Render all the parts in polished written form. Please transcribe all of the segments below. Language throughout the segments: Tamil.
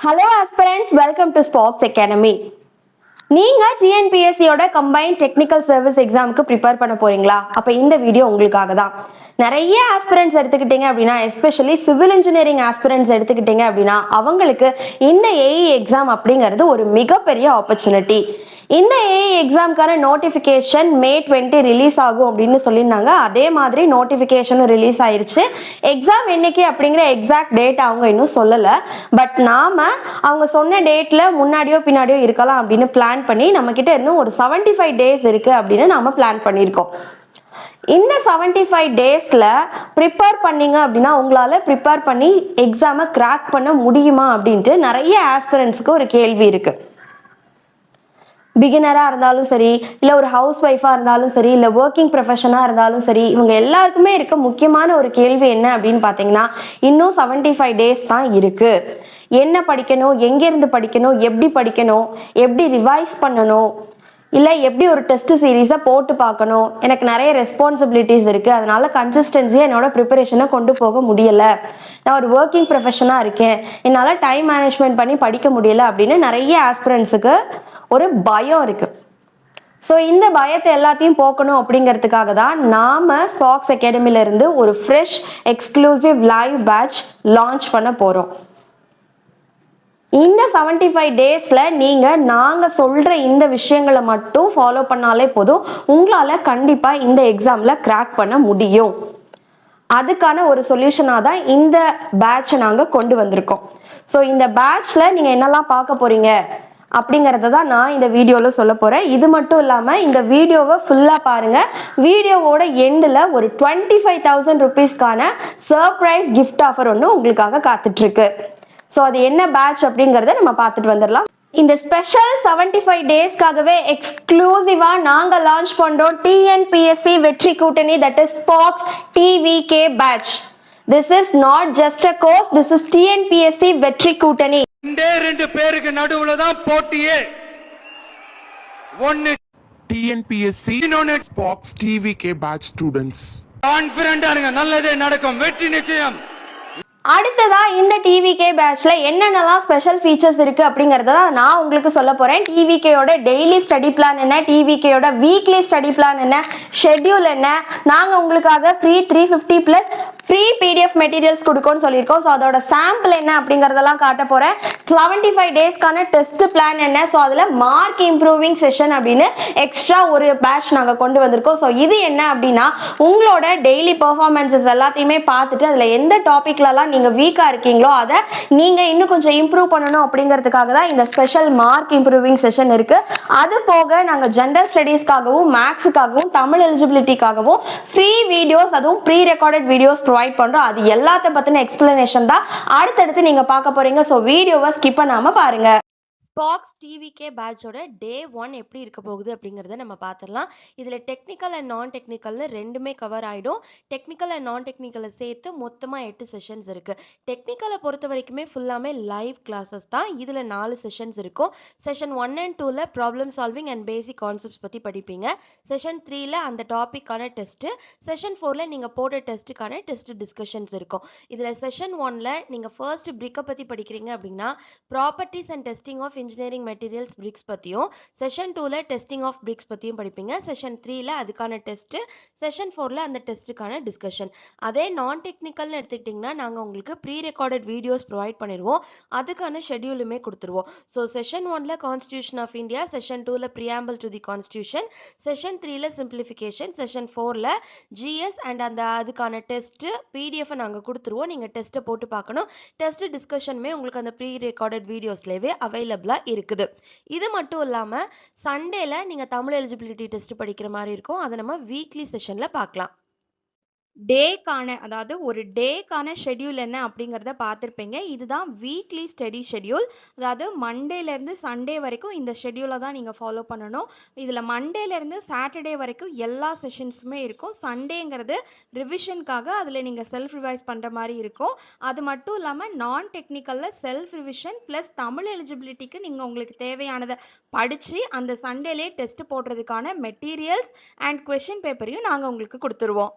Hello aspirants, welcome to Sparks Academy. நீங்க டிஎன்பிஎஸ்சியோட கம்பைன்ட் டெக்னிக்கல் சர்வீஸ் எக்ஸாமுக்கு ப்ரிப்பேர் பண்ண போறீங்களா? அப்ப இந்த வீடியோ உங்களுக்காக தான். நிறைய ஆஸ்பிரண்ட்ஸ் எடுத்துக்கிட்டீங்க அப்படின்னா, எஸ்பெஷலி சிவில் இன்ஜினியரிங் ஆஸ்பிரண்ட்ஸ் எடுத்துக்கிட்டீங்க அப்படின்னா அவங்களுக்கு இந்த ஏஇ எக்ஸாம் அப்படிங்கிறது ஒரு மிகப்பெரிய ஆப்பர்ச்சுனிட்டி. இந்த ஏஇ எக்ஸாம்க்கான நோட்டிஃபிகேஷன் மே 20 ரிலீஸ் ஆகும் அப்படின்னு சொல்லியிருந்தாங்க. அதே மாதிரி நோட்டிஃபிகேஷனும் ரிலீஸ் ஆயிருச்சு. எக்ஸாம் என்னைக்கு அப்படிங்கிற எக்ஸாக்ட் டேட் அவங்க இன்னும் சொல்லலை. பட் நாம அவங்க சொன்ன டேட்ல முன்னாடியோ பின்னாடியோ இருக்கலாம் அப்படின்னு பிளான் பண்ணி நம்ம கிட்ட இன்னும் ஒரு 75 டேஸ் இருக்கு அப்படின்னு நாம பிளான் பண்ணியிருக்கோம். இந்த 75 டேஸ்ல ப்ரிப்பேர் பண்ணீங்க அப்படின்னா உங்களால ப்ரிப்பேர் பண்ணி எக்ஸாமை கிராக் பண்ண முடியுமா அப்படின்ட்டு நிறைய ஆஸ்பிரண்ட்ஸ்க்கு ஒரு கேள்வி இருக்கு. பிகினராக இருந்தாலும் சரி, இல்லை ஒரு ஹவுஸ் ஒய்ஃபாக இருந்தாலும் சரி, இல்லை ஒர்க்கிங் ப்ரொஃபஷனாக இருந்தாலும் சரி, இவங்க எல்லாருக்குமே இருக்க முக்கியமான ஒரு கேள்வி என்ன அப்படின்னு பார்த்தீங்கன்னா, இன்னும் 75 டேஸ் தான் இருக்கு. என்ன படிக்கணும், எங்கேருந்து படிக்கணும், எப்படி படிக்கணும், எப்படி ரிவைஸ் பண்ணணும், இல்லை எப்படி ஒரு டெஸ்ட் சீரீஸை போட்டு பார்க்கணும், எனக்கு நிறைய ரெஸ்பான்சிபிலிட்டிஸ் இருக்குது, அதனால கன்சிஸ்டன்சியாக என்னோட ப்ரிப்பரேஷனை கொண்டு போக முடியலை, நான் ஒரு ஒர்க்கிங் ப்ரொஃபஷனாக இருக்கேன், என்னால் டைம் மேனேஜ்மெண்ட் பண்ணி படிக்க முடியலை அப்படின்னு நிறைய ஆஸ்பிரண்ட்ஸுக்கு ஒரு பயம் இருக்கு. ஸோ இந்த பயத்தை எல்லாத்தையும் போக்கணும் அப்படிங்கிறதுக்காக தான் நாம ஸ்பார்க்ஸ் அகாடமில இருந்து ஒரு fresh exclusive live batch launch பண்ண போறோம். இந்த 75 டேஸ்ல நீங்க நாங்க சொல்ற இந்த விஷயங்களை மட்டும் ஃபாலோ பண்ணாலே போதும், உங்களால கண்டிப்பா இந்த எக்ஸாம்ல கிராக் பண்ண முடியும். அதுக்கான ஒரு சொல்யூஷனாக தான் இந்த பேட்சை நாங்கள் கொண்டு வந்திருக்கோம். ஸோ இந்த பேட்ச்ல நீங்க என்னெல்லாம் பார்க்க போறீங்க அப்படிங்கிறத தான் நான் இந்த வீடியோவில் சொல்ல போகிறேன். இது மட்டும் இல்லாமல் இந்த வீடியோவை ஃபுல்லாக பாருங்கள். வீடியோவோட எண்டில் ஒரு 25,000 ருபீஸ்க்கான சர்ப்ரைஸ் கிஃப்ட் ஆஃபர் ஒன்று உங்களுக்காக காத்துட்ருக்கு. ஸோ அது என்ன பேட்ச் அப்படிங்கிறத நம்ம பார்த்துட்டு வந்துடலாம். இந்த ஸ்பெஷல் 75 டேஸ்க்காகவே எக்ஸ்க்ளூசிவாக நாங்கள் லான்ச் பண்ணுறோம் டிஎன்பிஎஸ்சி வெற்றி கூட்டணி, that is Sparks TVK batch. This is not just a course, this is TNPSC வெற்றி கூட்டணி. ரெண்டு பேருக்கு நடுவுல தான் போட்டியே. ஒன்னு TNPSC இன்னொன்னு ஸ்பார்க்ஸ் டிவிகே பேட்ச் ஸ்டூடண்ட்ஸ். கான்ஃபிடென்ட்டா இருங்க, நல்லதே நடக்கும், வெற்றி நிச்சயம். அடுத்ததா இந்த டிவிகே பேட்ச்ல என்னென்னலாம் ஸ்பெஷல் ஃபீச்சர்ஸ் இருக்கு அப்படிங்கறத நான் உங்களுக்கு சொல்ல போறேன். டிவிகேயோட டெய்லி ஸ்டடி பிளான் என்ன, டிவிகேயோட வீக்லி ஸ்டடி பிளான் என்ன, ஷெட்யூல் என்ன, நாங்க உங்களுக்காக free 350 plus free PDF materials கொடுக்கணும்னு சொல்லியிருக்கோம். ஸோ அதோட சாம்பிள் என்ன அப்படிங்கறதெல்லாம் காட்ட போறேன். 75 டேஸ்க்கான டெஸ்ட் பிளான் என்ன, ஸோ அதுல மார்க் இம்ப்ரூவிங் செஷன் அப்படின்னு எக்ஸ்ட்ரா ஒரு பேட்ச் நாங்க கொண்டு வந்திருக்கோம். ஸோ இது என்ன அப்படின்னா உங்களோட டெய்லி பெர்ஃபார்மன்ஸஸ் எல்லாத்தையுமே பார்த்துட்டு அதுல எந்த டாபிக்லலாம் நீங்க வீக்கா இருக்கீங்களோ அதை நீங்க இன்னும் கொஞ்சம் இம்ப்ரூவ் பண்ணணும் அப்படிங்கிறதுக்காக தான் இந்த ஸ்பெஷல் மார்க் இம்ப்ரூவிங் செஷன் இருக்கு. அது போக நாங்க ஜெனரல் ஸ்டடீஸ்க்காகவும் மேக்ஸுக்காகவும் தமிழ் எலிஜிபிலிட்டிக்காகவும் ஃப்ரீ வீடியோஸ், அதுவும் ப்ரீ ரெக்கார்டட் வீடியோஸ் ப்ரொவைட் பண்றோம். அது எல்லாத்த பத்தின எக்ஸ்பிளனேஷன் தான் அடுத்தடுத்து நீங்க பார்க்க போறீங்க. ஸோ வீடியோவை ஸ்கிப் பண்ணாம பாருங்க. ஸ்பார்க்ஸ் டிவிகே பேட்சோட டே 1 எப்படி இருக்க போகுது அப்படிங்கிறத நம்ம பார்த்துடலாம். இதில் டெக்னிக்கல் அண்ட் நான் டெக்னிக்கல்னு ரெண்டுமே கவர் ஆகிடும். டெக்னிக்கல் அண்ட் நான் டெக்னிக்கலை சேர்த்து மொத்தமாக 8 செஷன்ஸ் இருக்குது. டெக்னிக்கலை பொறுத்த வரைக்குமே ஃபுல்லாமே லைவ் கிளாஸஸ் தான். இதில் 4 செஷன்ஸ் இருக்கும். செஷன் 1 and 2ல problem solving and basic concepts பற்றி படிப்பீங்க. செஷன் 3ல அந்த டாப்பிக்கான டெஸ்ட்டு, செஷன் 4ல நீங்கள் போட்ட டெஸ்ட்டுக்கான டெஸ்ட் டிஸ்கஷன்ஸ் இருக்கும். இதில் செஷன் 1ல நீங்கள் ஃபர்ஸ்ட் பிரிக்கை பற்றி படிக்கிறீங்க அப்படின்னா properties and testing of engineering materials bricks பத்தியும், செஷன் 2ல டெஸ்டிங் ஆஃப் பிரிக்ஸ் பத்தியும் படிப்பீங்க. செஷன் 3ல அதுக்கான டெஸ்ட், செஷன் 4ல அந்த டெஸ்ட்டுக்கான டிஸ்கஷன். அதே நான் டெக்னிக்கல்னு எடுத்துக்கிட்டிங்கன்னா நாங்கள் உங்களுக்கு ப்ரீ ரெக்கார்டட் வீடியோஸ் ப்ரொவைட் பண்ணிடுவோம். அதுக்கான ஷெட்யூலுமே கொடுத்துருவோம். ஸோ செஷன் 1ல கான்ஸ்டியூஷன் ஆஃப் இந்தியா, செஷன் 2ல preamble to the constitution, session 3ல சிம்பிளிஃபிகேஷன், செஷன் 4ல ஜிஎஸ் அண்ட் அதுக்கான டெஸ்ட் பிடிஎஃப் நாங்கள் கொடுத்துருவோம். நீங்கள் டெஸ்ட்டை போட்டு பார்க்கணும். டெஸ்ட் டிஸ்கஷனுமே உங்களுக்கு அந்த ப்ரீ ரெக்கார்டட் வீடியோஸ்லேயே அவைலபிளாக இருக்குது. இது மட்டும் இல்லாம சண்டேல நீங்க தமிழ் எலிஜிபிலிட்டி டெஸ்ட் படிக்கிற மாதிரி இருக்கும். அதை நம்ம வீக்லி செஷன்ல பார்க்கலாம். டேக்கான, அதாவது ஒரு டேக்கான ஷெட்யூல் என்ன அப்படிங்கிறத பார்த்துருப்பீங்க. இதுதான் வீக்லி ஸ்டடி ஷெட்யூல். அதாவது மண்டேலேருந்து சண்டே வரைக்கும் இந்த ஷெட்யூலை தான் நீங்கள் ஃபாலோ பண்ணணும். இதில் மண்டேலேருந்து சாட்டர்டே வரைக்கும் எல்லா செஷன்ஸுமே இருக்கும். சண்டேங்கிறது ரிவிஷனுக்காக, அதில் நீங்கள் செல்ஃப் ரிவைஸ் பண்ணுற மாதிரி இருக்கும். அது மட்டும் இல்லாமல் நான் டெக்னிக்கலில் செல்ஃப் ரிவிஷன் ப்ளஸ் தமிழ் எலிஜிபிலிட்டிக்கு நீங்கள் உங்களுக்கு தேவையானதை படித்து அந்த சண்டேலே டெஸ்ட் போடுறதுக்கான மெட்டீரியல்ஸ் அண்ட் கொஷின் பேப்பரையும் நாங்கள் உங்களுக்கு கொடுத்துருவோம்.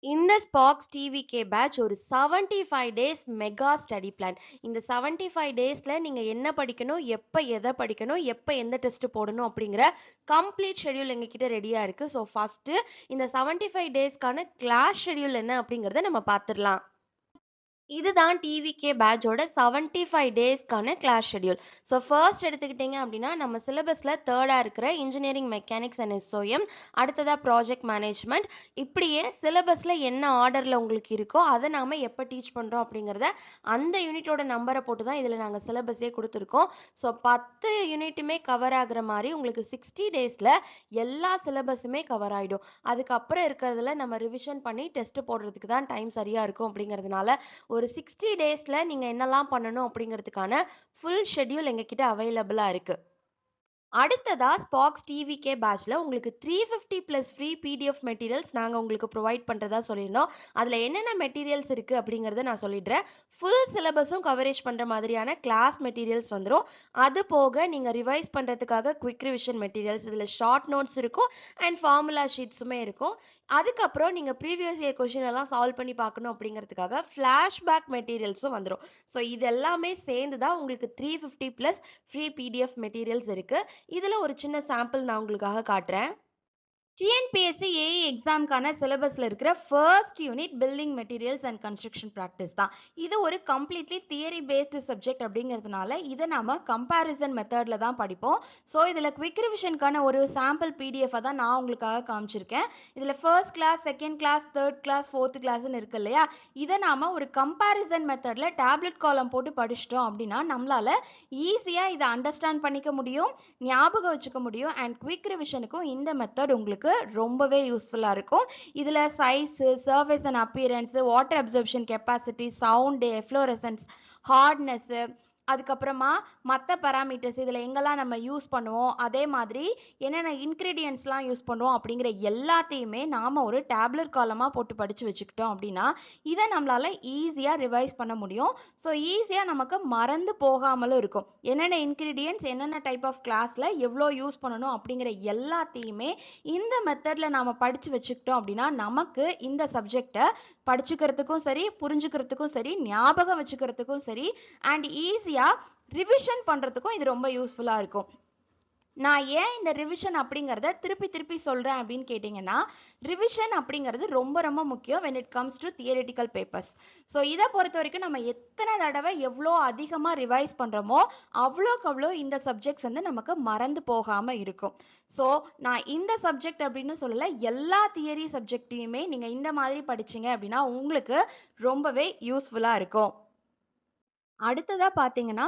இந்த ஸ்பாக்ஸ் டிவிகே பேட்ச் ஒரு 75 டேஸ் மெகா ஸ்டடி பிளான். இந்த 75 டேஸ்ல நீங்க என்ன படிக்கணும், எப்ப எதை படிக்கணும், எப்ப எந்த டெஸ்ட் போடணும் அப்படிங்கிற கம்ப்ளீட் ஷெட்யூல் எங்ககிட்ட ரெடியா இருக்கு. ஸோ ஃபர்ஸ்ட் இந்த 75 டேஸ்க்கான கிளாஸ் ஷெட்யூல் என்ன அப்படிங்கறத நம்ம பார்த்துடலாம். இதுதான் டிவிகே பேட்சோட 75 டேஸ்க்கான கிளாஸ் ஷெட்யூல். ஸோ ஃபர்ஸ்ட் எடுத்துக்கிட்டிங்க அப்படின்னா நம்ம சிலபஸில் தேர்டாக இருக்கிற இன்ஜினியரிங் மெக்கானிக்ஸ் அண்ட் எஸ்ஓஎம், அடுத்ததாக ப்ராஜெக்ட் மேனேஜ்மெண்ட், இப்படியே சிலபஸில் என்ன ஆர்டரில் உங்களுக்கு இருக்கோ அதை நாம் எப்போ டீச் பண்ணுறோம் அப்படிங்கிறத அந்த யூனிட்டோட நம்பரை போட்டு தான் இதில் நாங்கள் சிலபஸே கொடுத்துருக்கோம். ஸோ 10 யூனிட்டுமே கவர் ஆகுற மாதிரி உங்களுக்கு 60 டேஸில் எல்லா சிலபஸுமே கவர் ஆகிடும். அதுக்கப்புறம் இருக்கிறதுல நம்ம ரிவிஷன் பண்ணி டெஸ்ட் போடுறதுக்கு தான் டைம் சரியாக இருக்கும். அப்படிங்கிறதுனால ஒரு 60 டேஸ்ல நீங்க என்னெல்லாம் பண்ணணும் அப்படிங்கிறதுக்கான ஃபுல் ஷெட்யூல் எங்ககிட்ட அவைலபிளா இருக்கு. அடுத்ததா ஸ்பாக்ஸ் டிவிகே பேட்ச்ல உங்களுக்கு 350 பிளஸ் ஃப்ரீ பிடிஎஃப் மெட்டீரியல்ஸ் நாங்கள் உங்களுக்கு ப்ரொவைட் பண்ணுறதா சொல்லியிருந்தோம். அதில் என்னென்ன மெட்டீரியல்ஸ் இருக்குது அப்படிங்கிறத நான் சொல்லிடுறேன். ஃபுல் சிலபஸும் கவரேஜ் பண்ணுற மாதிரியான கிளாஸ் மெட்டீரியல்ஸ் வந்துடும். அது போக நீங்கள் ரிவைஸ் பண்ணுறதுக்காக குவிக் ரிவிஷன் மெட்டீரியல்ஸ், இதில் ஷார்ட் நோட்ஸ் இருக்கும் அண்ட் ஃபார்முலா ஷீட்ஸுமே இருக்கும். அதுக்கப்புறம் நீங்கள் ப்ரீவியஸ் இயர் கொஷின் எல்லாம் சால்வ் பண்ணி பார்க்கணும் அப்படிங்கிறதுக்காக ஃப்ளாஷ்பேக் மெட்டீரியல்ஸும் வந்துடும். ஸோ இது எல்லாமே சேர்ந்து தான் உங்களுக்கு 350 பிளஸ் ஃப்ரீ பிடிஎஃப் மெட்டீரியல்ஸ் இருக்குது. இதுல ஒரு சின்ன சாம்பிள் நான் உங்களுக்காக காட்டுறேன். டிஎன்பிஎஸ்சி ஏஇ எக்ஸாம்க்கான சிலபஸ்ல இருக்கிற first unit building materials and construction practice தான். இது ஒரு கம்ப்ளீட்லி தியரி பேஸ்டு சப்ஜெக்ட் அப்படிங்கிறதுனால இதை நாம கம்பேரிசன் மெத்தட்ல தான் படிப்போம். ஸோ இதில் குவிக் ரிவிஷனுக்கான ஒரு சாம்பிள் பிடிஎஃப் தான் நான் உங்களுக்காக காமிச்சிருக்கேன். இதில் first class, second class, third class, fourth கிளாஸ்ன்னு இருக்கு இல்லையா, இதை நாம ஒரு கம்பேரிசன் மெத்தட்ல டேப்லெட் காலம் போட்டு படிச்சிட்டோம் அப்படின்னா நம்மளால ஈஸியா இதை அண்டர்ஸ்டாண்ட் பண்ணிக்க முடியும், ஞாபகம் வச்சுக்க முடியும். அண்ட் குவிக் ரிவிஷனுக்கும் இந்த மெத்தட் உங்களுக்கு ரொம்பவே யூஸ்ஃபுல்லா இருக்கும். இதுல size, surface and appearance, water absorption capacity, sound, efflorescence, hardness, அதுக்கப்புறமா மற்ற பேராமீட்டர்ஸ் இதில் எங்கெல்லாம் நம்ம யூஸ் பண்ணுவோம், அதே மாதிரி என்னென்ன இன்க்ரீடியன்ட்ஸ்லாம் யூஸ் பண்ணுவோம் அப்படிங்கிற எல்லாத்தையுமே நாம் ஒரு டேப்லெட் காலமாக போட்டு படித்து வச்சுக்கிட்டோம் அப்படின்னா இதை நம்மளால் ஈஸியாக ரிவைஸ் பண்ண முடியும். ஸோ ஈஸியாக நமக்கு மறந்து போகாமலும் இருக்கும். என்னென்ன இன்க்ரீடியன்ட்ஸ் என்னென்ன டைப் ஆஃப் கிளாஸில் எவ்வளோ யூஸ் பண்ணணும் அப்படிங்கிற எல்லாத்தையுமே இந்த மெத்தடில் நாம் படித்து வச்சுக்கிட்டோம் அப்படின்னா நமக்கு இந்த சப்ஜெக்டை படிச்சுக்கிறதுக்கும் சரி, புரிஞ்சுக்கிறதுக்கும் சரி, ஞாபகம் வச்சுக்கிறதுக்கும் சரி, அண்ட் ஈஸியாக ரிவிஷன் பண்றதுக்கும் இது ரொம்ப யூஸ்ஃபுல்லா இருக்கும். நான் ஏன் இந்த ரிவிஷன் அப்படிங்கிறத திருப்பி திருப்பி சொல்றேன் அப்படின்னு கேட்டீங்கன்னா, ரிவிஷன் அப்படிங்கிறது ரொம்ப ரொம்ப முக்கியம் when it comes to theoretical papers. So இதை பொறுத்த வரைக்கும் நம்ம எத்தனை தடவை எவ்வளோ அதிகமாக ரிவைஸ் பண்றோமோ அவ்வளோக்கு அவ்வளோ இந்த சப்ஜெக்ட்ஸ் வந்து நமக்கு மறந்து போகாம இருக்கும். ஸோ நான் இந்த சப்ஜெக்ட் அப்படின்னு சொல்லல, எல்லா தியரி சப்ஜெக்டையுமே நீங்க இந்த மாதிரி படிச்சீங்க அப்படின்னா உங்களுக்கு ரொம்பவே யூஸ்ஃபுல்லா இருக்கும். அடுத்ததா பார்த்தீங்கன்னா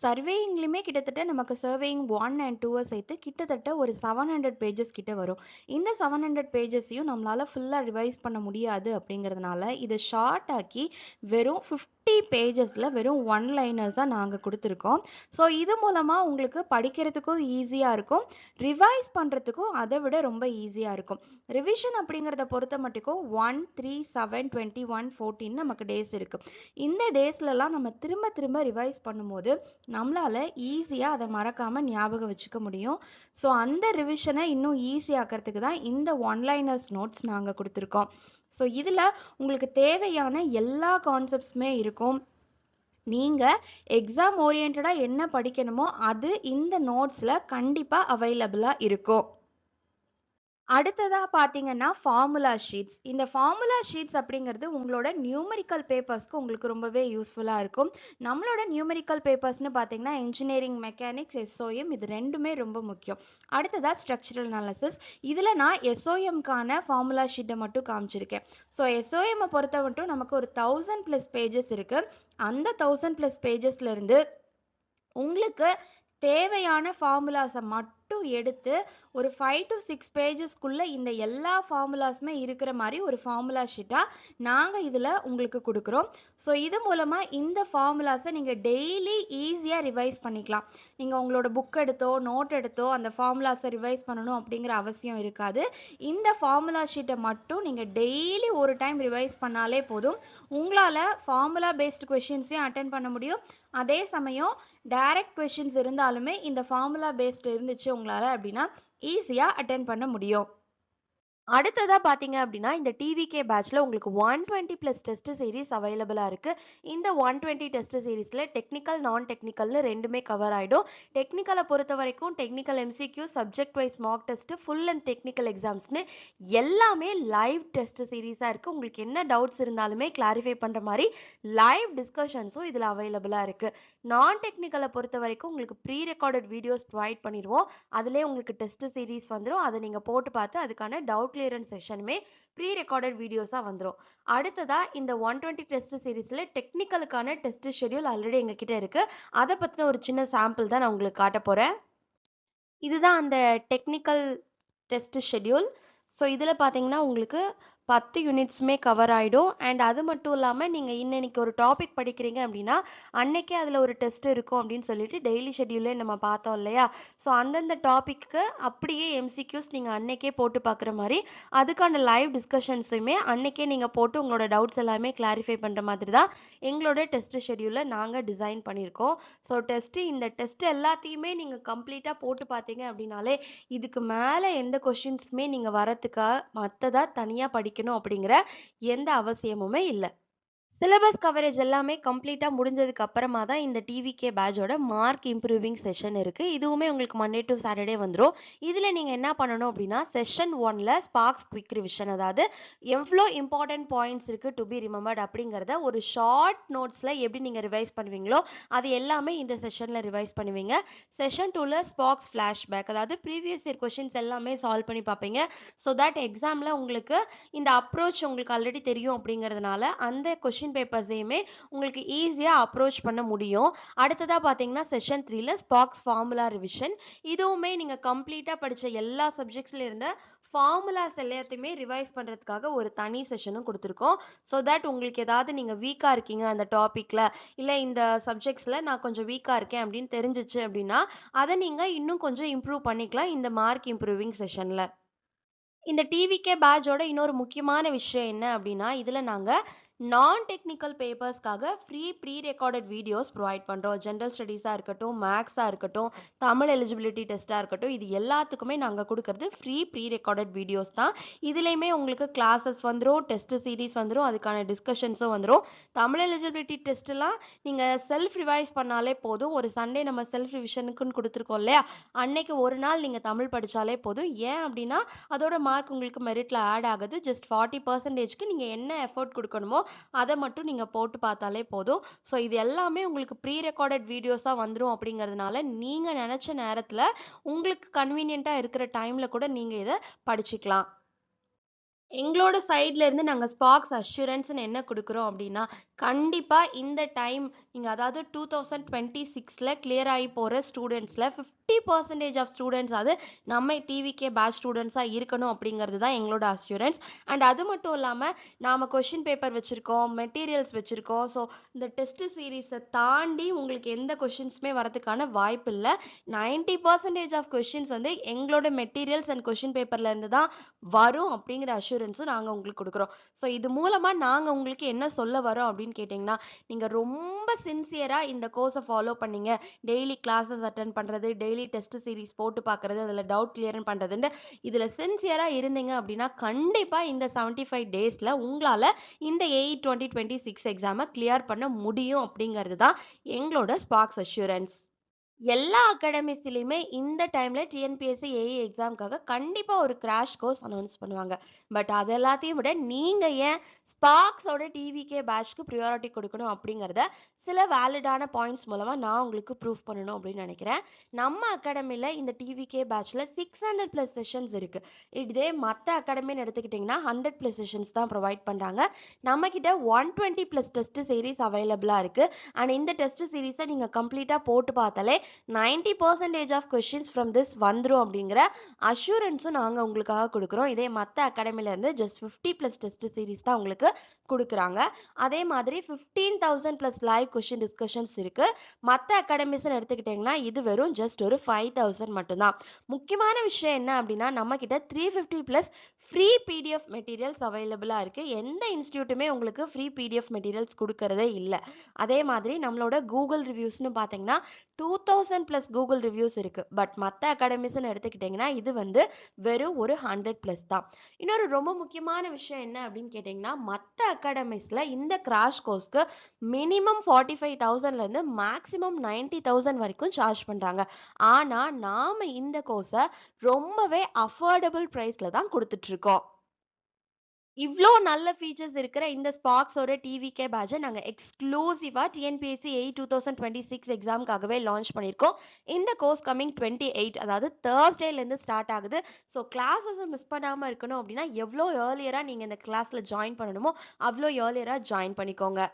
சர்வேயிங்லையுமே கிட்டத்தட்ட நமக்கு சர்வேயிங் 1 and 2 சேர்த்து கிட்டத்தட்ட ஒரு 700 பேஜஸ் கிட்ட வரும். இந்த 700 பேஜஸையும் நம்மளால ஃபுல்லாக ரிவைஸ் பண்ண முடியாது அப்படிங்கிறதுனால இதை ஷார்ட் ஆக்கி வெறும் 50 பேஜஸில் வெறும் 1 லைனர்ஸ் தான் நாங்கள் கொடுத்துருக்கோம். ஸோ இது மூலமாக உங்களுக்கு படிக்கிறதுக்கும் ஈஸியாக இருக்கும், ரிவைஸ் பண்ணுறதுக்கும் அதை விட ரொம்ப ஈஸியாக இருக்கும். ரிவிஷன் அப்படிங்கிறத பொறுத்த மட்டுக்கும் 1, 3, 7, 21, 14 நமக்கு டேஸ் இருக்குது. இந்த டேஸ்லலாம் நம்ம திரும்ப திரும்ப ரிவைஸ் பண்ணும்போது நம்மளால ஈஸியாக அதை மறக்காமல் ஞாபகம் வச்சுக்க முடியும். ஸோ அந்த ரிவிஷனை இன்னும் ஈஸியாக்கிறதுக்கு தான் இந்த ஒன்லைனர்ஸ் நோட்ஸ் நாங்கள் கொடுத்துருக்கோம். ஸோ இதில் உங்களுக்கு தேவையான எல்லா கான்செப்ட்ஸுமே இருக்கும். நீங்கள் எக்ஸாம் ஓரியன்டாக என்ன படிக்கணுமோ அது இந்த நோட்ஸில் கண்டிப்பாக அவைலபிளாக இருக்கும். அடுத்ததா பார்த்தீங்கன்னா ஃபார்முலா ஷீட்ஸ். இந்த ஃபார்முலா ஷீட்ஸ் அப்படிங்கிறது உங்களோட நியூமெரிக்கல் பேப்பர்ஸ்க்கு உங்களுக்கு ரொம்பவே யூஸ்ஃபுல்லாக இருக்கும். நம்மளோட நியூமெரிக்கல் பேப்பர்ஸ்னு பார்த்தீங்கன்னா இன்ஜினியரிங் மெக்கானிக்ஸ், எஸ்ஓஎம், இது ரெண்டுமே ரொம்ப முக்கியம். அடுத்ததா ஸ்ட்ரக்சரல் அனாலிசிஸ். இதில் நான் எஸ்ஓஎம்கான ஃபார்முலா ஷீட்டை மட்டும் காமிச்சிருக்கேன். ஸோ எஸ்ஓஎம்மை பொறுத்த மட்டும் நமக்கு ஒரு 1000+ பேஜஸ் இருக்குது. அந்த 1000+ பேஜஸ்லேருந்து உங்களுக்கு தேவையான ஃபார்முலாஸை மட்டும் எடுத்து ஒரு 5 to 6 பேஜஸ்க்குள்ள இந்த எல்லா ஃபார்முலாஸுமே இருக்கிற மாதிரி ஒரு ஃபார்முலா ஷீட்டாக நாங்கள் இதில் உங்களுக்கு கொடுக்குறோம். ஸோ இது மூலமாக இந்த ஃபார்முலாஸை நீங்கள் டெய்லி ஈஸியாக ரிவைஸ் பண்ணிக்கலாம். நீங்கள் உங்களோட புக் எடுத்தோ நோட் எடுத்தோ அந்த ஃபார்முலாஸை ரிவைஸ் பண்ணணும் அப்படிங்கிற அவசியம் இருக்காது. இந்த ஃபார்முலா ஷீட்டை மட்டும் நீங்கள் டெய்லி ஒரு டைம் ரிவைஸ் பண்ணாலே போதும். உங்களால் ஃபார்முலா பேஸ்டு கொஷின்ஸையும் அட்டென்ட் பண்ண முடியும். அதே சமயம் டைரக்ட் கொஷின்ஸ் இருந்தாலுமே இந்த ஃபார்முலா பேஸ்டு இருந்துச்சு உங்களால் அப்படின்னா ஈஸியாக அட்டென்ட் பண்ண முடியும். அடுத்ததா பார்த்தீங்க அப்படின்னா, இந்த டிவிகே பேட்ச்ல உங்களுக்கு 120 பிளஸ் டெஸ்ட் சீரிஸ் அவைலபிளா இருக்கு. இந்த 120 டெஸ்ட் சீரிஸ்ல டெக்னிக்கல், நான் டெக்னிக்கல்னு 2மே கவர் ஆயிடும். டெக்னிக்கல பொறுத்தவரைக்கும் technical MCQ, subject wise mock test, full and technical எக்ஸாம்ஸ்னு எல்லாமே லைவ் டெஸ்ட் சீரிஸா இருக்கு. உங்களுக்கு என்ன டவுட்ஸ் இருந்தாலுமே கிளாரிஃபை பண்ற மாதிரி லைவ் டிஸ்கஷன்ஸும் இதுல அவைலபிளா இருக்கு. நான் டெக்னிக்கல பொறுத்தவரைக்கும் உங்களுக்கு ப்ரீ ரெக்கார்டட் வீடியோஸ் ப்ரொவைட் பண்ணிடுவோம். அதிலே உங்களுக்கு டெஸ்ட் சீரிஸ் வந்துடும். அதை நீங்க போட்டு பார்த்து அதுக்கான டவுட் கிளியரன்ஸ் செஷனுமே ப்ரீ ரெக்கார்டட் வீடியோஸா வந்துடும். அடுத்ததா இந்த 120 டெஸ்ட் சீரிஸ்ல டெக்னிக்கலுக்கான டெஸ்ட் ஷெட்யூல் ஆல்ரெடி எங்க கிட்ட இருக்கு. அதை பத்தின ஒரு சின்ன சாம்பிள் தான் நான் உங்களுக்கு காட்ட போறேன். இதுதான் அந்த டெக்னிக்கல் டெஸ்ட் ஷெட்யூல். ஸோ இதில் பார்த்தீங்கன்னா உங்களுக்கு 10 யூனிட்ஸுமே கவர் ஆகிடும். அண்ட் அது மட்டும் இல்லாமல் நீங்கள் இன்னைக்கு ஒரு டாபிக் படிக்கிறீங்க அப்படின்னா அன்னைக்கே அதில் ஒரு டெஸ்ட் இருக்கும் அப்படின்னு சொல்லிட்டு டெய்லி ஷெட்யூலே நம்ம பார்த்தோம் இல்லையா. ஸோ அந்தந்த டாபிக்கு அப்படியே எம்சிக்யூஸ் நீங்கள் அன்னைக்கே போட்டு பார்க்குற மாதிரி அதுக்கான லைவ் டிஸ்கஷன்ஸுமே அன்னைக்கே நீங்கள் போட்டு உங்களோட டவுட்ஸ் எல்லாமே கிளாரிஃபை பண்ணுற மாதிரி தான் எங்களோட டெஸ்ட் ஷெட்யூலை நாங்கள் டிசைன் பண்ணியிருக்கோம். ஸோ இந்த டெஸ்ட் எல்லாத்தையுமே நீங்கள் கம்ப்ளீட்டாக போட்டு பார்த்தீங்க அப்படின்னாலே இதுக்கு மேலே எந்த கொஷின்ஸுமே நீங்கள் வரத்துக்காக மற்றதா தனியாக படிக்கணும் அப்படிங்கிற எந்த அவசியமுமே இல்லை. சிலபஸ் கவரேஜ் எல்லாமே கம்ப்ளீட்டாக முடிஞ்சதுக்கு அப்புறமா தான் இந்த டிவிகே பேட்சோட மார்க் இம்ப்ரூவிங் செஷன் இருக்குது. இதுவுமே உங்களுக்கு மண்டே டு சாட்டர்டே வந்துடும். இதில் நீங்கள் என்ன பண்ணணும் அப்படின்னா செஷன் 1ல் ஸ்பார்க்ஸ் குவிக் ரிவிஷன், அதாவது எவ்வளோ இம்பார்ட்டன்ட் பாயிண்ட்ஸ் இருக்குது டு பி ரிமெம்பர்ட் அப்படிங்கிறத ஒரு ஷார்ட் நோட்ஸில் எப்படி நீங்கள் ரிவைஸ் பண்ணுவீங்களோ அது எல்லாமே இந்த செஷனில் ரிவைஸ் பண்ணுவீங்க. செஷன் 2ல் ஸ்பார்க்ஸ் ஃப்ளாஷ்பேக், அதாவது ப்ரீவியஸ் இயர் கொஷின்ஸ் எல்லாமே சால்வ் பண்ணி பார்ப்பீங்க. ஸோ தட் எக்ஸாமில் உங்களுக்கு இந்த அப்ரோச் உங்களுக்கு ஆல்ரெடி தெரியும் அப்படிங்கிறதுனால அந்த கொஷின் பேப்பர்ஸையுமே உங்களுக்கு ஈஸியாக அப்ரோச் பண்ண முடியும். அடுத்ததாக பார்த்தீங்கன்னா செஷன் 3ல் ஸ்பார்க்ஸ் ஃபார்முலா ரிவிஷன். இதுவுமே நீங்கள் கம்ப்ளீட்டாக படித்த எல்லா சப்ஜெக்ட்ஸ்ல இருந்த ஃபார்முலாஸ் எல்லாத்தையுமே ரிவைஸ் பண்ணுறதுக்காக ஒரு தனி செஷனும் கொடுத்துருக்கோம். ஸோ தட் உங்களுக்கு ஏதாவது நீங்கள் வீக்காக இருக்கீங்க அந்த டாப்பிக்கில், இல்லை இந்த சப்ஜெக்ட்ஸில் நான் கொஞ்சம் வீக்காக இருக்கேன் அப்படின்னு தெரிஞ்சிச்சு அப்படின்னா அதை நீங்கள் இன்னும் கொஞ்சம் இம்ப்ரூவ் பண்ணிக்கலாம் இந்த மார்க் இம்ப்ரூவிங் செஷனில். இந்த டிவிகே பேட்சோட இன்னொரு முக்கியமான விஷயம் என்ன அப்படின்னா இதில் நாங்கள் நான் டெக்னிக்கல் பேப்பர்ஸ்க்காக ப்ரீ ரெக்கார்டட் வீடியோஸ் ப்ரொவைட் பண்ணுறோம். ஜென்ரல் ஸ்டடீஸாக இருக்கட்டும், மேக்ஸாக இருக்கட்டும், தமிழ் எலிஜிபிலிட்டி டெஸ்ட்டாக இருக்கட்டும், இது எல்லாத்துக்குமே நாங்கள் கொடுக்கறது ப்ரீ ரெக்கார்டட் வீடியோஸ் தான். இதுலேயுமே உங்களுக்கு கிளாஸஸ் வந்துடும், டெஸ்ட் சீரீஸ் வந்துடும், அதுக்கான டிஸ்கஷன்ஸும் வந்துடும். தமிழ் எலிஜிபிலிட்டி டெஸ்ட்லாம் நீங்கள் செல்ஃப் ரிவைஸ் பண்ணாலே போதும். ஒரு சண்டே நம்ம செல்ஃப் ரிவிஷனுக்குன்னு கொடுத்துருக்கோம் இல்லையா, அன்னைக்கு ஒரு நாள் நீங்கள் தமிழ் படித்தாலே போதும். ஏன் அப்படின்னா அதோட மார்க் உங்களுக்கு மெரிட்ல ஆட் ஆகுது. ஜஸ்ட் 40%க்கு நீங்கள் என்ன எஃபோர்ட் கொடுக்கணுமோ அதை மட்டும் நீங்கள் போட்டு பார்த்தாலே போதும். ஸோ இது எல்லாமே உங்களுக்கு ப்ரீ ரெக்கார்டட் வீடியோஸாக வந்துடும். அப்படிங்கிறதுனால நீங்கள் நினச்ச நேரத்தில் உங்களுக்கு கன்வீனியண்ட்டாக இருக்கிற டைமில் கூட நீங்கள் இதை படிச்சுக்கலாம். எங்களோட சைட்ல இருந்து நாங்கள் ஸ்பார்க்ஸ் அஷூரன்ஸ்னு என்ன கொடுக்குறோம் அப்படின்னா கண்டிப்பாக இந்த டைம் நீங்கள் அதாவது 2026ல் கிளியர் ஆகி போகிற ஸ்டூடெண்ட்ஸில் 50% ஆஃப் ஸ்டூடெண்ட்ஸ் அது நம்ம டிவிகே பேட்ச் ஸ்டூடெண்ட்ஸாக இருக்கணும் அப்படிங்கிறது தான் எங்களோட அஷூரன்ஸ். அண்ட் அது மட்டும் இல்லாமல் நாம் கொஷின் பேப்பர் வச்சுருக்கோம், மெட்டீரியல்ஸ் வச்சுருக்கோம். ஸோ இந்த டெஸ்ட் சீரீஸை தாண்டி உங்களுக்கு எந்த கொஷின்ஸுமே வரதுக்கான வாய்ப்பு இல்லை. 90% ஆஃப் கொஷின்ஸ் வந்து எங்களோட மெட்டீரியல்ஸ் அண்ட் கொஷின் பேப்பர்லேருந்து தான் வரும் அப்படிங்கிற அஷூரன்ஸும் நாங்கள் உங்களுக்கு கொடுக்குறோம். ஸோ இது மூலமாக நாங்கள் உங்களுக்கு என்ன சொல்ல வரோம் அப்படின்னு கேட்டிங்கன்னா நீங்கள் ரொம்ப சின்சியராக இந்த கோர்ஸை ஃபாலோ பண்ணீங்க, டெய்லி கிளாஸஸ் அட்டன் பண்ணுறது, டெய்லி டெஸ்ட் சீரீஸ் போட்டு பார்க்குறது, அதில் டவுட் கிளியர் பண்ணுறதுன்னு இதில் சின்சியராக இருந்தீங்க அப்படின்னா கண்டிப்பாக இந்த 75 டேஸில் உங்களால் இந்த AE 2026 எக்ஸாமை கிளியர் பண்ண முடியும் அப்படிங்கிறது தான் எங்களோட ஸ்பார்க்ஸ் அஷூரன்ஸ். எல்லா அகாடமிஸ்லையுமே இந்த டைமில் டிஎன்பிஎஸ்சி ஏஇ எக்ஸாமுக்காக கண்டிப்பாக ஒரு கிராஷ் கோர்ஸ் அனௌன்ஸ் பண்ணுவாங்க. பட் அது எல்லாத்தையும் விட நீங்கள் ஏன் ஸ்பார்க்ஸோட டிவிகே பேட்ச்க்கு ப்ரியாரிட்டி கொடுக்கணும் அப்படிங்கிறத சில வேலிடான பாயிண்ட்ஸ் மூலமாக நான் உங்களுக்கு ப்ரூஃப் பண்ணணும் அப்படின்னு நினைக்கிறேன். நம்ம அகாடமியில் இந்த டிவிகே பேட்ச்சில் 600+ செஷன்ஸ் இருக்குது. இதே மற்ற அகாடமின்னு எடுத்துக்கிட்டிங்கன்னா 100+ செஷன்ஸ் தான் ப்ரொவைட் பண்ணுறாங்க. நம்மக்கிட்ட 120+ டெஸ்ட் சீரீஸ் அவைலபிளாக இருக்குது. அண்ட் இந்த டெஸ்ட் சீரீஸை நீங்கள் கம்ப்ளீட்டாக போட்டு பார்த்தாலே 90% ஆஃப் கொஷின்ஸ் ஃப்ரம் திஸ் வந்துடும் அப்படிங்கிற அஷூரன்ஸும் நாங்கள் உங்களுக்காக கொடுக்குறோம். இதே மற்ற அகாடமிலேருந்து ஜஸ்ட் 50+ டெஸ்ட் சீரீஸ் தான் உங்களுக்கு கொடுக்குறாங்க. அதே மாதிரி 15,000+ லைவ் கொஷின் டிஸ்கஷன்ஸ் இருக்கு. மற்ற அகாடமிஸ்ன்னு எடுத்துக்கிட்டிங்கன்னா இது வெறும் ஜஸ்ட் ஒரு 5,000 மட்டும்தான். முக்கியமான விஷயம் என்ன அப்படின்னா நம்ம கிட்ட 350+ ஃப்ரீ பிடிஎஃப் மெட்டீரியல்ஸ் அவைலபிளாக இருக்குது. எந்த இன்ஸ்டியூட்டுமே உங்களுக்கு ஃப்ரீ பிடிஎஃப் மெட்டீரியல்ஸ் கொடுக்கறதே இல்லை. அதே மாதிரி நம்மளோட கூகுள் ரிவ்யூஸ்னு பார்த்தீங்கன்னா 2000+ கூகுள் ரிவ்யூஸ் இருக்குது. பட் மற்ற அகாடமிஸ்ன்னு எடுத்துக்கிட்டிங்கன்னா இது வந்து வெறும் ஒரு 100+ தான். இன்னொரு ரொம்ப முக்கியமான விஷயம் என்ன அப்படின்னு கேட்டிங்கன்னா, மற்ற அகாடமிஸில் இந்த கிராஷ் கோர்ஸ்க்கு மினிமம் 45,000லேருந்து மேக்ஸிமம் 90,000 வரைக்கும் சார்ஜ் பண்ணுறாங்க. ஆனால் நாம் இந்த கோர்ஸை ரொம்பவே அஃபோர்டபுள் ப்ரைஸில் தான் கொடுத்துட்ருக்கோம். இவ்வளோ நல்ல ஃபீச்சர்ஸ் இருக்கிற இந்த ஸ்பார்க்ஸோட டிவிகே பேட்சை நாங்கள் எக்ஸ்க்ளூசிவாக டிஎன்பிஎஸ்சி 2026 எக்ஸாமுக்காகவே லான்ச் பண்ணியிருக்கோம். இந்த கோர்ஸ் கம்மிங் 28 அதாவது தேர்ஸ்டேலேருந்து ஸ்டார்ட் ஆகுது. ஸோ கிளாஸஸை மிஸ் பண்ணாமல் இருக்கணும் அப்படின்னா எவ்வளோ ஏர்லியராக நீங்கள் இந்த கிளாஸில் ஜாயின் பண்ணணுமோ அவ்வளோ ஏர்லியராக ஜாயின் பண்ணிக்கோங்க.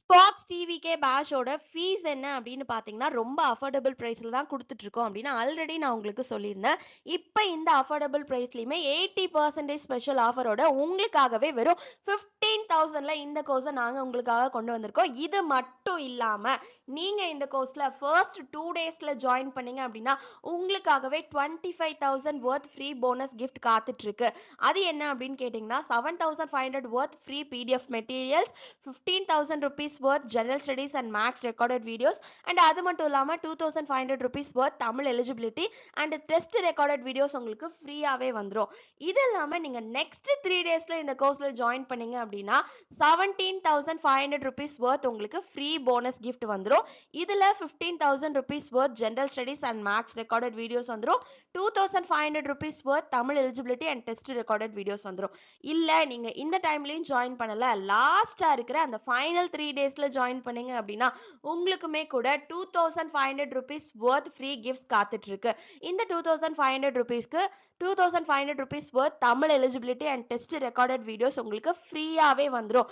ஸ்பார்க்ஸ் டிவிகே பேட்சோட ஃபீஸ் என்ன அப்படின்னு பார்த்தீங்கன்னா ரொம்ப அஃபோர்டபுள் ப்ரைஸில் தான் கொடுத்துட்ருக்கோம் அப்படின்னு ஆல்ரெடி நான் உங்களுக்கு சொல்லியிருந்தேன். இப்போ இந்த அஃபோர்டபுள் ப்ரைஸ்லையுமே 80% ஸ்பெஷல் ஆஃபரோட உங்களுக்காகவே வெறும் 15,000ல் இந்த கோர்ஸை நாங்கள் உங்களுக்காக கொண்டு வந்திருக்கோம். இது மட்டும் இல்லாமல் நீங்கள் இந்த கோர்ஸில் ஃபர்ஸ்ட் 2 டேஸில் ஜாயின் பண்ணீங்க அப்படின்னா உங்களுக்காகவே 25,000 ஒர்த் ஃப்ரீ போனஸ் கிஃப்ட் காத்துட்ருக்கு. அது என்ன அப்படின்னு கேட்டிங்கன்னா 7,500 worth free PDF materials, 15,000 rupees worth general studies and max recorded videos, and அது மட்டும் இல்லாம 2,500 rupees worth Tamil eligibility and test recorded videos உங்களுக்கு ஃப்ரீயாவே வந்துரும். இது இல்லாம நீங்க நெக்ஸ்ட் 3 டேஸ்ல இந்த கோர்ஸ்ல ஜாயின் பண்ணீங்க அப்படின்னா 17,500 rupees worth உங்களுக்கு ஃப்ரீ போனஸ் gift வந்துரும். இதுல 15,000 rupees worth general studies and max recorded videos வந்துரும். 2,500 rupees worth Tamil eligibility and test recorded videos வந்துரும். இல்ல நீங்க இந்த டைம்லயும் ஜாயின் பண்ணல, லாஸ்டா இருக்கிற அந்த ஃபைனல் 3 டேஸ்ல ஜாயின் பண்ணீங்க அப்படின்னா உங்களுக்குமே கூட 2,500 rupees worth free gifts காத்துட்டு இருக்கு. இந்த 2,500 rupeesக்கு 2,500 rupees worth Tamil eligibility and test recorded videos உங்களுக்கு ஃப்ரீயாவே வந்துரும்.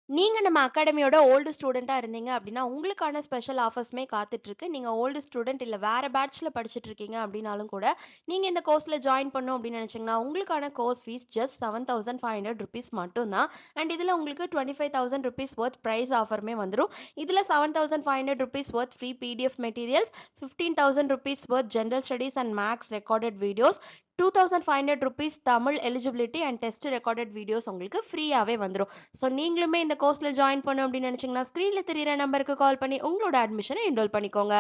நீங்க நம்ம அகாடமியோட ஓல்டு ஸ்டூடெண்டா இருந்தீங்க அப்படின்னா உங்களுக்கான ஸ்பெஷல் ஆஃபர்ஸ்மே காத்துட்டு இருக்கு. நீங்க ஓல்டு ஸ்டூடெண்ட் இல்ல வேற பேட்ச்ல படிச்சுட்டு இருக்கீங்க அப்படின்னாலும் கூட நீங்க இந்த கோர்ஸ்ல ஜாயின் பண்ணும் அப்படின்னு நினைச்சீங்கன்னா உங்களுக்கான கோர்ஸ் ஃபீஸ் ஜஸ்ட் 7,500 rupees மட்டும்தான். அண்ட் இதுல உங்களுக்கு 25,000 rupees worth பிரைஸ் ஆஃபருமே வந்துடும். இதுல 7,500 rupees worth free PDF materials, 15,000 rupees worth general studies and maths recorded videos, 2,500 rupees Tamil eligibility and test recorded videos உங்களுக்கு ஃப்ரீயாவே வந்துடும். ஸோ நீங்களுமே இந்த கோர்ஸ்ல ஜாயின் பண்ணணும் அப்படின்னு நினைச்சீங்கன்னா ஸ்கிரீன்ல தெரியுற நம்பருக்கு கால் பண்ணி உங்களோட அட்மிஷனை என்ரோல் பண்ணிக்கோங்க.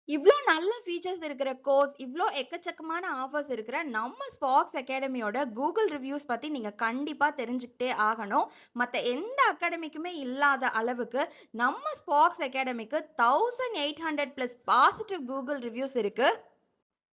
இவ்வளோ நல்ல ஃபீச்சர்ஸ் இருக்கிற கோர்ஸ், இவ்வளோ எக்கச்சக்கமான ஆஃபர்ஸ் இருக்கிற நம்ம ஸ்பார்க்ஸ் அகாடமியோட கூகுள் ரிவ்யூஸ் பற்றி நீங்கள் கண்டிப்பாக தெரிஞ்சுக்கிட்டே ஆகணும். மற்ற எந்த அகாடமிக்குமே இல்லாத அளவுக்கு நம்ம ஸ்பார்க்ஸ் அகாடமிக்கு 1,800+ பாசிட்டிவ் கூகுள் ரிவ்யூஸ் இருக்கு.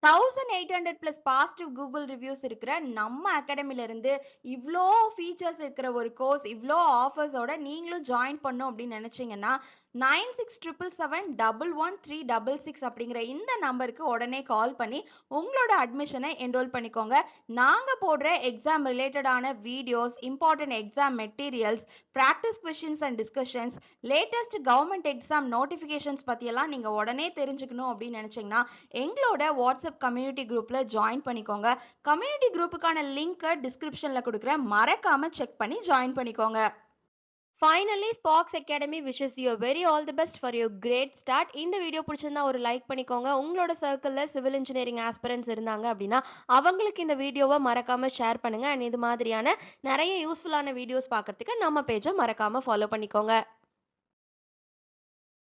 1,800+ பாசிட்டிவ் கூகுள் ரிவ்யூஸ் இருக்கிற நம்ம அகாடமில இருந்து இவ்வளோ ஃபீச்சர்ஸ் இருக்கிற ஒரு கோர்ஸ், இவ்வளோ ஆஃபர்ஸோட நீங்களும் ஜாயின் பண்ணோம் அப்படின்னு நினைச்சீங்கன்னா 9677711366 அப்படிங்கிற இந்த நம்பருக்கு உடனே கால் பண்ணி உங்களோட அட்மிஷனை என்ரோல் பண்ணிக்கோங்க. நாங்கள் போடுற எக்ஸாம் ரிலேட்டடான videos, important exam materials, practice questions and discussions, latest government exam notifications பற்றியெல்லாம் நீங்கள் உடனே தெரிஞ்சுக்கணும் அப்படின்னு நினச்சிங்கன்னா எங்களோட வாட்ஸ்அப் கம்யூனிட்டி குரூப்ல ஜாயின் பண்ணிக்கோங்க. கம்யூனிட்டி குரூப்புக்கான லிங்க் டிஸ்கிரிப்ஷன்ல கொடுக்குறேன், மறக்காம செக் பண்ணி ஜாயின் பண்ணிக்கோங்க. Finally, Sparks Academy wishes you a very all the best for your great start. இந்த வீடியோ பிடிச்சிருந்தா ஒரு லைக் பண்ணிக்கோங்க. உங்களோட சர்க்கிள்ல சிவில் இன்ஜினியரிங் ஆஸ்பிரண்ட்ஸ் இருந்தாங்க அப்படின்னா அவங்களுக்கு இந்த வீடியோவை மறக்காம ஷேர் பண்ணுங்க. அண்ட் இது மாதிரியான நிறைய யூஸ்ஃபுல்லான வீடியோஸ் பார்க்கறதுக்கு நம்ம பேஜை மறக்காம ஃபாலோ பண்ணிக்கோங்க.